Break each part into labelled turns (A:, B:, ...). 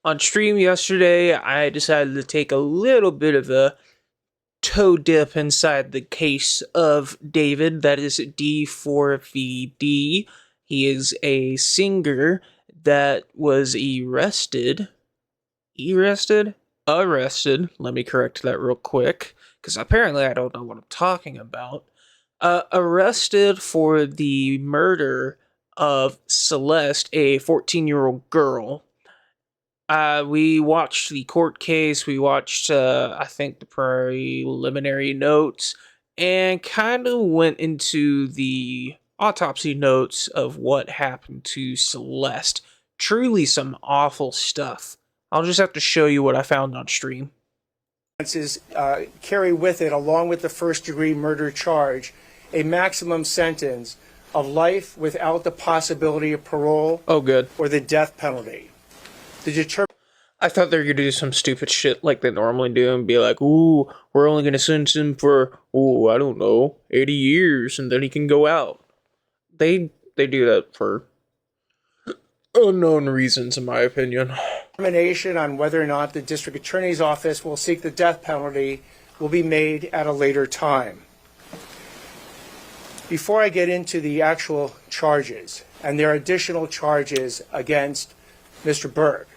A: On stream yesterday, I decided to take a little bit of a toe dip inside the case of David, that is D4vd. He is a singer that was arrested. Let me correct that real quick, because apparently I don't know what I'm talking about. Arrested for the murder of Celeste, a 14-year-old girl. We watched the court case. We watched, I think, the preliminary notes, and kind of went into the autopsy notes of what happened to Celeste. Truly some awful stuff. I'll just have to show you what I found on stream.
B: Carry with it, along with the first-degree murder charge, a maximum sentence of life without the possibility of parole.
A: Oh, good.
B: Or the death penalty.
A: I thought they were gonna do some stupid shit like they normally do and be like, ooh, we're only gonna sentence him for, I don't know, 80 years and then he can go out. They do that for unknown reasons, in my opinion.
B: Determination on whether or not the district attorney's office will seek the death penalty will be made at a later time. Before I get into the actual charges, and there are additional charges against Mr. Burke,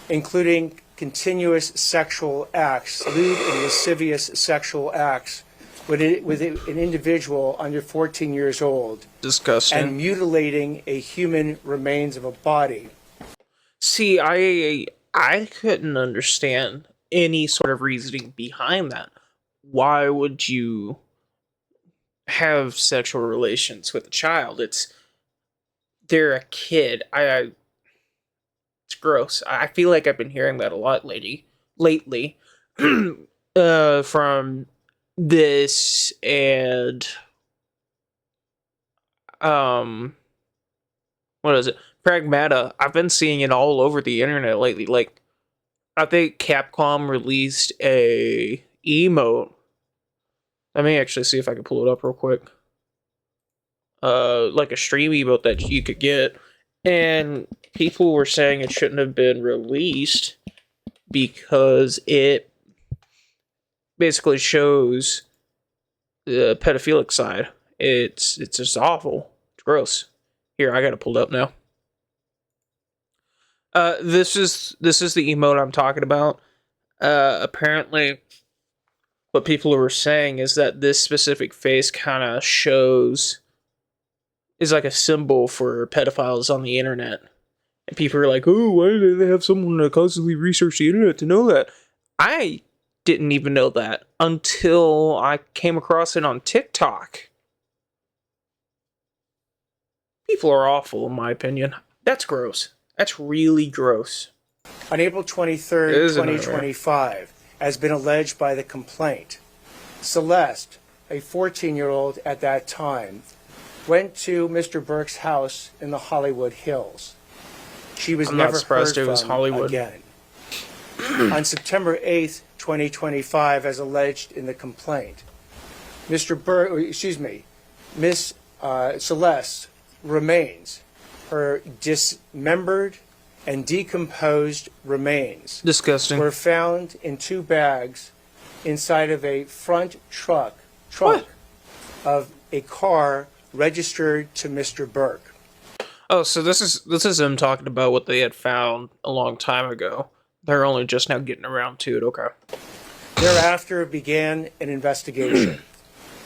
B: including continuous sexual acts, lewd and lascivious sexual acts with an individual under 14 years old.
A: Disgusting.
B: And mutilating a human remains of a body.
A: See, I couldn't understand any sort of reasoning behind that. Why would you have sexual relations with a child? They're a kid. It's gross. I feel like I've been hearing that a lot lately. From this and what is it? Pragmata. I've been seeing it all over the internet lately. Like, I think Capcom released a emote. Let me actually see if I can pull it up real quick. Like a stream emote that you could get, and people were saying it shouldn't have been released because it basically shows the pedophilic side. It's just awful. It's gross. Here, I got it pulled up now. This is the emote I'm talking about. Apparently, what people were saying is that this specific face kind of is like a symbol for pedophiles on the internet. And people are like, oh, why do they have someone to constantly research the internet to know that? I didn't even know that until I came across it on TikTok. People are awful, in my opinion. That's gross. That's really gross.
B: On April 23rd, 2025, has been alleged by the complaint. Celeste, a 14-year-old at that time, went to Mr. Burke's house in the Hollywood Hills. She was never heard from again. On September 8th, 2025, as alleged in the complaint, Miss Celeste remains, her dismembered and decomposed remains,
A: disgusting,
B: were found in 2 bags inside of a front trunk of a car registered to Mr. Burke.
A: Oh, so this is them talking about what they had found a long time ago. They're only just now getting around to it. Okay.
B: Thereafter began an investigation.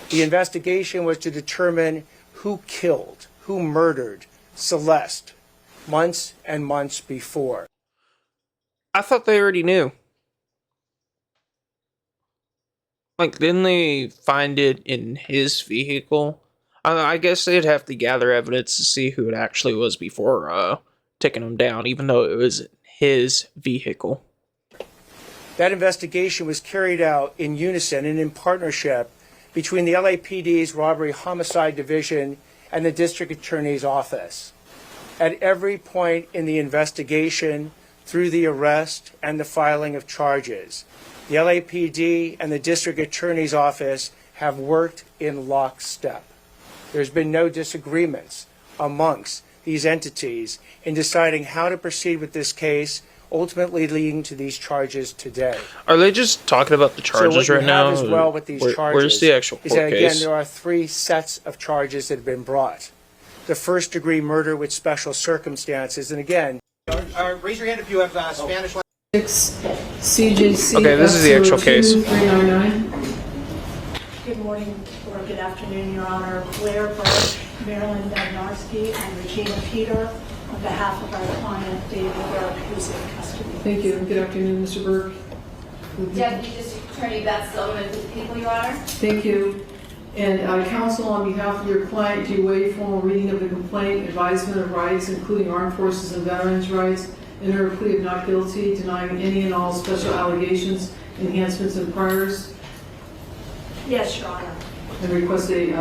B: The investigation was to determine who killed, who murdered Celeste months and months before.
A: I thought they already knew. Like, didn't they find it in his vehicle? I guess they'd have to gather evidence to see who it actually was before taking him down, even though it was his vehicle.
B: That investigation was carried out in unison and in partnership between the LAPD's Robbery Homicide Division and the District Attorney's Office. At every point in the investigation, through the arrest and the filing of charges, the LAPD and the District Attorney's Office have worked in lockstep. There's been no disagreements amongst these entities in deciding how to proceed with this case ultimately leading to these charges today.
A: Are they just talking about the charges
B: so what
A: right
B: you
A: now?
B: have as well with these charges
A: where's the actual
B: is
A: court
B: that, again,
A: case?
B: there are 3 sets of charges that have been brought. The first-degree murder with special circumstances, and again,
C: raise your hand if you have Spanish.
D: CJC.
A: Okay, this is the actual case.
D: 399.
E: Good morning or good afternoon, Your Honor. Blair Burke, Marilyn Bednarski, and Regina Peter on behalf of our client, David Burke, who's in custody.
D: Thank you. Good afternoon, Mr. Burke.
F: Deputy District Attorney Beth Silverman for the people, Your Honor.
D: Thank you. And counsel, on behalf of your client, do you waive formal reading of the complaint, advisement of rights, including armed forces and veterans' rights, enter a plea of not guilty, denying any and all special allegations, enhancements, and priors,
E: Yes, Your Honor.
D: and you're requesting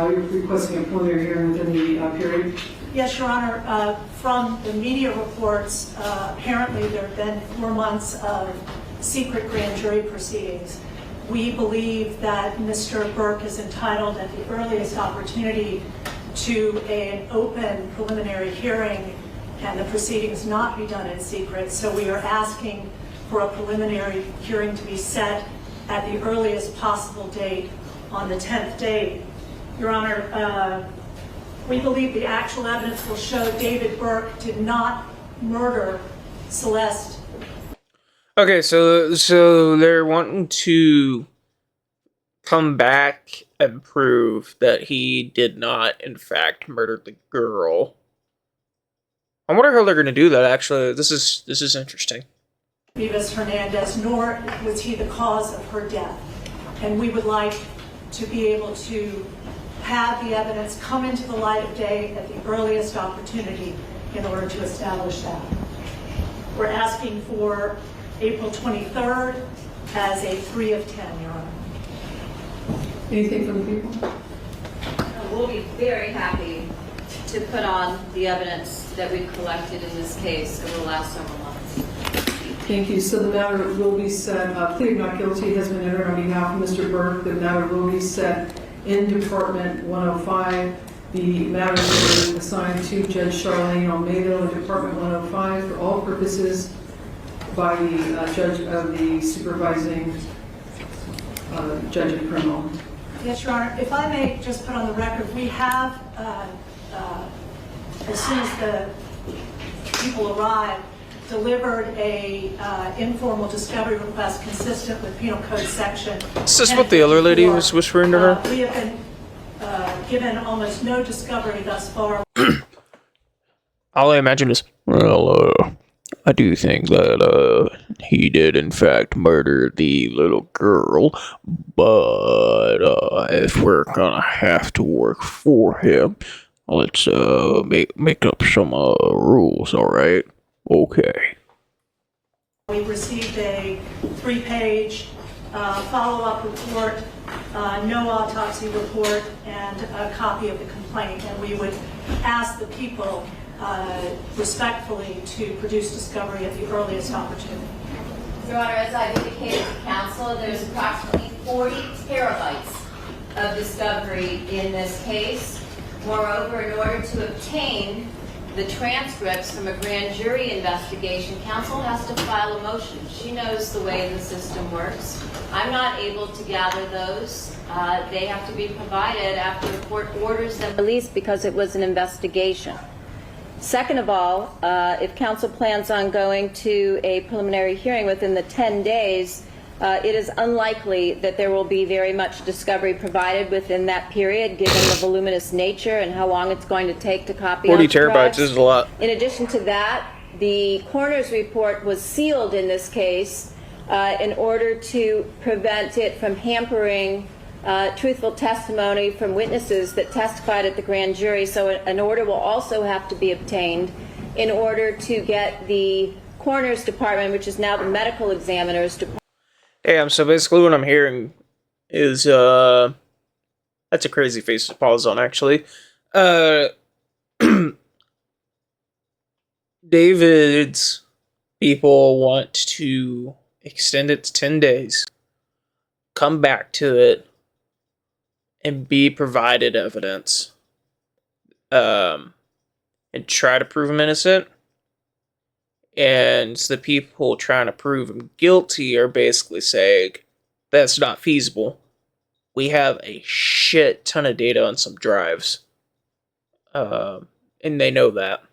D: a preliminary hearing within the period?
E: Yes, Your Honor. From the media reports, apparently there have been 4 months of secret grand jury proceedings. We believe that Mr. Burke is entitled at the earliest opportunity to an open preliminary hearing and the proceedings not be done in secret. So we are asking for a preliminary hearing to be set at the earliest possible date on the 10th date. Your Honor, we believe the actual evidence will show David Burke did not murder Celeste.
A: Okay, so they're wanting to come back and prove that he did not, in fact, murder the girl. I wonder how they're going to do that. Actually, this is interesting.
E: Vivas Hernandez, nor was he the cause of her death. And we would like to be able to have the evidence come into the light of day at the earliest opportunity in order to establish that. We're asking for April 23rd as a 3 of 10, Your Honor.
D: Anything from the people?
F: We'll be very happy to put on the evidence that we've collected in this case over the last several months.
D: Thank you. So the matter will be set, plea of not guilty has been entered on behalf of Mr. Burke. The matter will be set in Department 105. The matter will be assigned to Judge Charlene Almeida in Department 105 for all purposes by the judge of the supervising judge of criminal.
E: Yes, Your Honor. If I may just put on the record, we have, as soon as the people arrive, delivered a informal discovery request consistent with Penal Code Section.
A: Is this what the other lady was whispering to her?
E: We have been given almost no discovery thus far.
A: All I imagine is, well, I do think that he did in fact murder the little girl, but if we're gonna have to work for him, let's make up some rules, all right? Okay.
E: We received a 3-page follow-up report, no autopsy report, and a copy of the complaint. And we would ask the people respectfully to produce discovery at the earliest opportunity.
F: Your Honor, as I've indicated to counsel, there's approximately 40 terabytes of discovery in this case. Moreover, in order to obtain the transcripts from a grand jury investigation, counsel has to file a motion. She knows the way the system works. I'm not able to gather those. They have to be provided after the court orders them released because it was an investigation. Second of all, if counsel plans on going to a preliminary hearing within the 10 days, it is unlikely that there will be very much discovery provided within that period, given the voluminous nature and how long it's going to take to copy
A: 40
F: out the
A: terabytes
F: drugs.
A: is a lot.
F: In addition to that, the coroner's report was sealed in this case in order to prevent it from hampering truthful testimony from witnesses that testified at the grand jury. So an order will also have to be obtained in order to get the coroner's department, which is now the medical examiner's department.
A: Damn, so basically what I'm hearing is, that's a crazy face to pause on, actually. David's people want to extend it to 10 days, come back to it, and be provided evidence, and try to prove him innocent. And the people trying to prove him guilty are basically saying, that's not feasible. We have a shit ton of data on some drives. And they know that.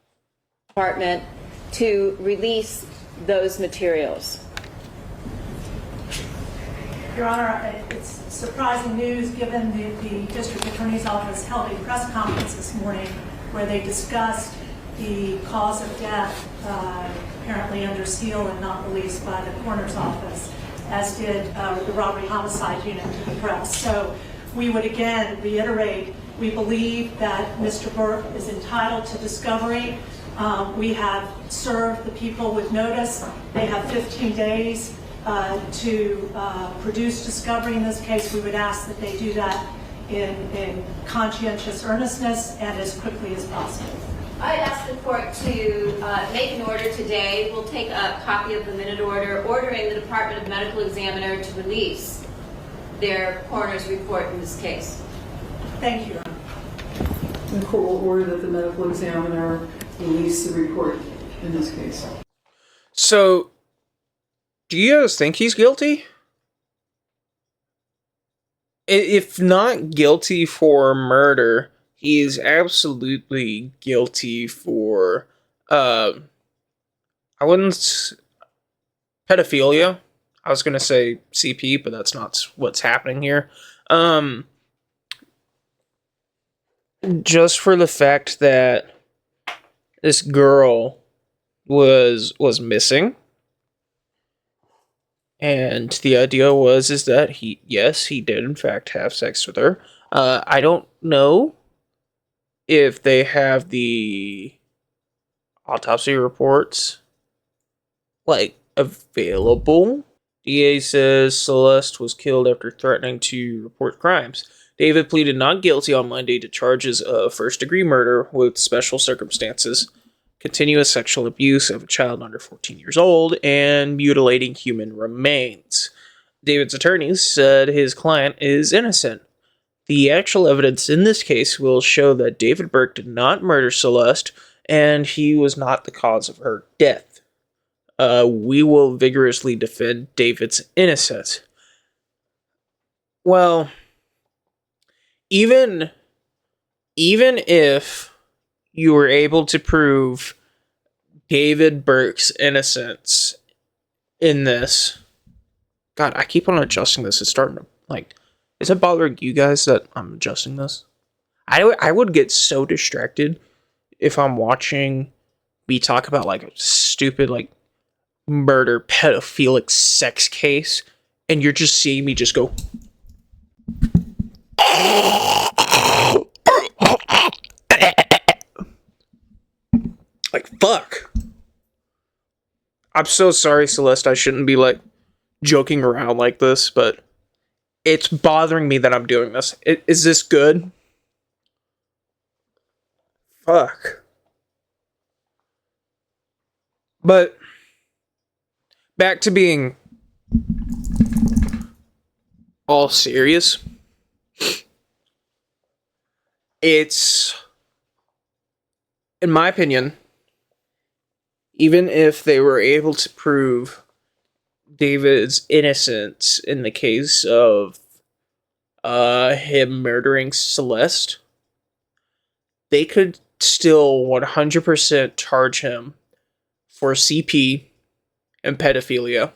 F: Department to release those materials.
E: Your Honor, it's surprising news given the District Attorney's Office held a press conference this morning where they discussed the cause of death, apparently under seal and not released by the coroner's office, as did the robbery homicide unit to the press. So we would again reiterate, we believe that Mr. Burke is entitled to discovery. We have served the people with notice. They have 15 days to produce discovery in this case. We would ask that they do that in conscientious earnestness and as quickly as possible.
F: I'd ask the court to make an order today. We'll take a copy of the minute order ordering the Department of Medical Examiner to release their coroner's report in this case.
E: Thank you, Your Honor.
D: The court will order that the medical examiner release the report in this case.
A: So, do you guys think he's guilty? If not guilty for murder, he is absolutely guilty for, I wouldn't, pedophilia. I was going to say CP, but that's not what's happening here. Just for the fact that this girl was missing. And the idea is that he did in fact have sex with her. I don't know if they have the autopsy reports like available. DA says Celeste was killed after threatening to report crimes. David pleaded not guilty on Monday to charges of first-degree murder with special circumstances, continuous sexual abuse of a child under 14 years old, and mutilating human remains. David's attorneys said his client is innocent. The actual evidence in this case will show that David Burke did not murder Celeste, and he was not the cause of her death. We will vigorously defend David's innocence. Well, even if you were able to prove David Burke's innocence in this. God, I keep on adjusting this. It's starting to, like, is it bothering you guys that I'm adjusting this? I would get so distracted if I'm watching me talk about, like, a stupid, like, murder, pedophilic sex case, and you're just seeing me just go... Like, fuck. I'm so sorry, Celeste. I shouldn't be, like, joking around like this, but it's bothering me that I'm doing this. Is this good? Fuck. But back to being all serious. It's, in my opinion, even if they were able to prove David's innocence in the case of him murdering Celeste, they could still 100% charge him for CP and pedophilia.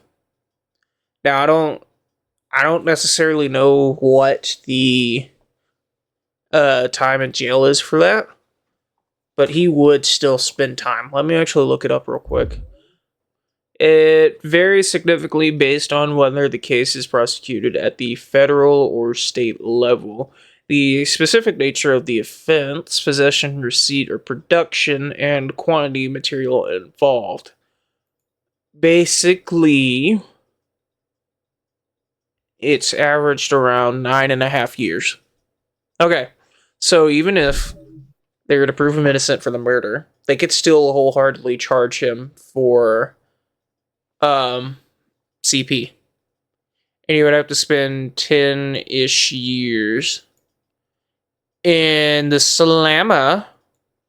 A: Now, I don't necessarily know what the time in jail is for that, but he would still spend time. Let me actually look it up real quick. It varies significantly based on whether the case is prosecuted at the federal or state level, the specific nature of the offense, possession, receipt, or production, and quantity of material involved. Basically, it's averaged around 9.5 years. Okay, so even if they were to prove him innocent for the murder, they could still wholeheartedly charge him for CP. And he would have to spend 10-ish years in the Slamma.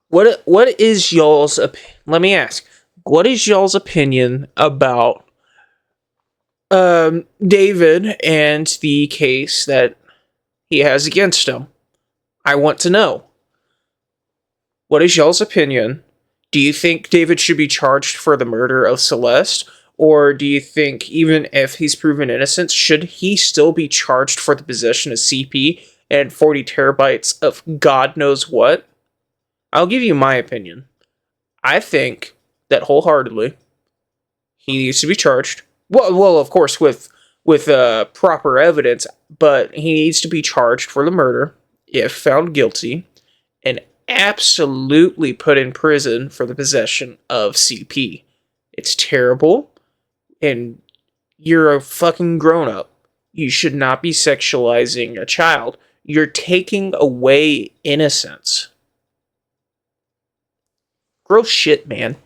A: What is y'all's let me ask, what is y'all's opinion about David and the case that he has against him? I want to know. What is y'all's opinion? Do you think David should be charged for the murder of Celeste? Or do you think even if he's proven innocent, should he still be charged for the possession of CP and 40 terabytes of God knows what? I'll give you my opinion. I think that wholeheartedly he needs to be charged. Well, of course, with proper evidence, but he needs to be charged for the murder if found guilty, and absolutely put in prison for the possession of CP. It's terrible, and you're a fucking grown up. You should not be sexualizing a child. You're taking away innocence. Gross shit, man.